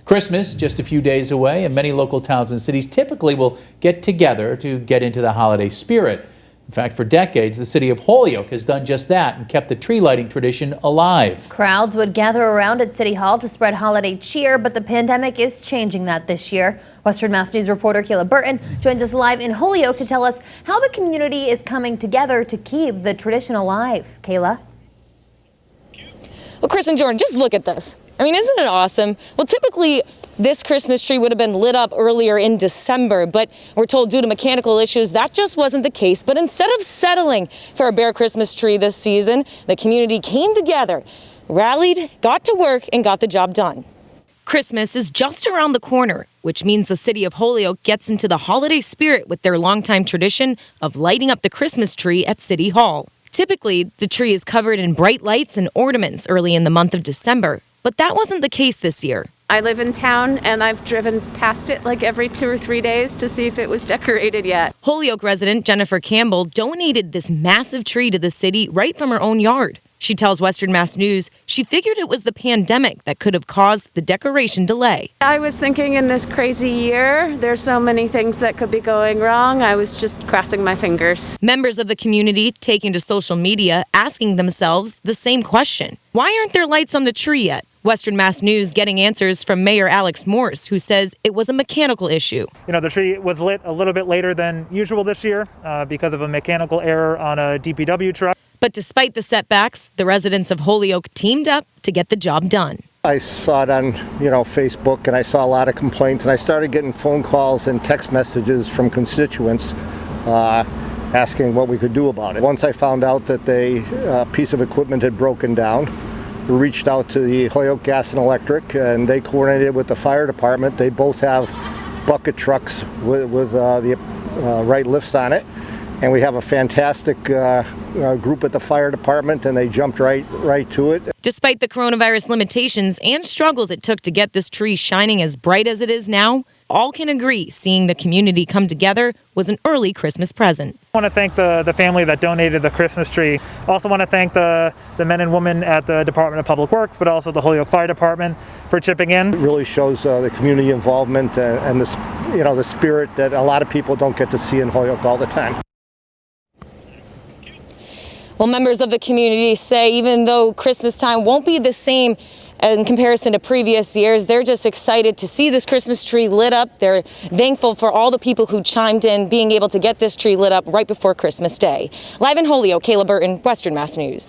Christmas just a few days away, and many local towns and cities typically will get together to get into the holiday spirit. In fact, for decades, the city of Holyoke has done just that and kept the tree lighting tradition alive. Crowds would gather around at City Hall to spread holiday cheer, but the pandemic is changing that this year. Western Mass News reporter Kayla Burton joins us live in Holyoke to tell us how the community is coming together to keep the tradition alive. Kayla? Well, Chris and Jordan, just look at this. I mean, isn't it awesome? Well, typically, this Christmas tree would have been lit up earlier in December, but we're told due to mechanical issues, that just wasn't the case. But instead of settling for a bare Christmas tree this season, the community came together, rallied, got to work, and got the job done. Christmas is just around the corner, which means the city of Holyoke gets into the holiday spirit with their longtime tradition of lighting up the Christmas tree at City Hall. Typically, the tree is covered in bright lights and ornaments early in the month of December, but that wasn't the case this year. I live in town and I've driven past it like every 2 or 3 days to see if it was decorated yet. Holyoke resident Jennifer Campbell donated this massive tree to the city right from her own yard. She tells Western Mass News she figured it was the pandemic that could have caused the decoration delay. I was thinking in this crazy year, there's so many things that could be going wrong. I was just crossing my fingers. Members of the community taking to social media asking themselves the same question. Why aren't there lights on the tree yet? Western Mass News getting answers from Mayor MORSE, who says it was a mechanical issue. You know, the tree was lit a little bit later than usual this year because of a mechanical error on a DPW truck. But despite the setbacks, the residents of Holyoke teamed up to get the job done. I saw it on, Facebook, and I saw a lot of complaints, and I started getting phone calls and text messages from constituents asking what we could do about it. Once I found out that the piece of equipment had broken down, we reached out to the Holyoke Gas and Electric, and they coordinated with the fire department. They both have bucket trucks with the right lifts on it, and we have a fantastic group at the fire department, and they jumped right to it. Despite the coronavirus limitations and struggles it took to get this tree shining as bright as it is now, all can agree seeing the community come together was an early Christmas present. I want to thank the family that donated the Christmas tree. Also want to thank the men and women at the Department of Public Works, but also the Holyoke Fire Department for chipping in. It really shows the community involvement and the spirit that a lot of people don't get to see in Holyoke all the time. Well, members of the community say even though Christmas time won't be the same in comparison to previous years, they're just excited to see this Christmas tree lit up. They're thankful for all the people who chimed in being able to get this tree lit up right before Christmas Day. Live in Holyoke, Kayla Burton, Western Mass News.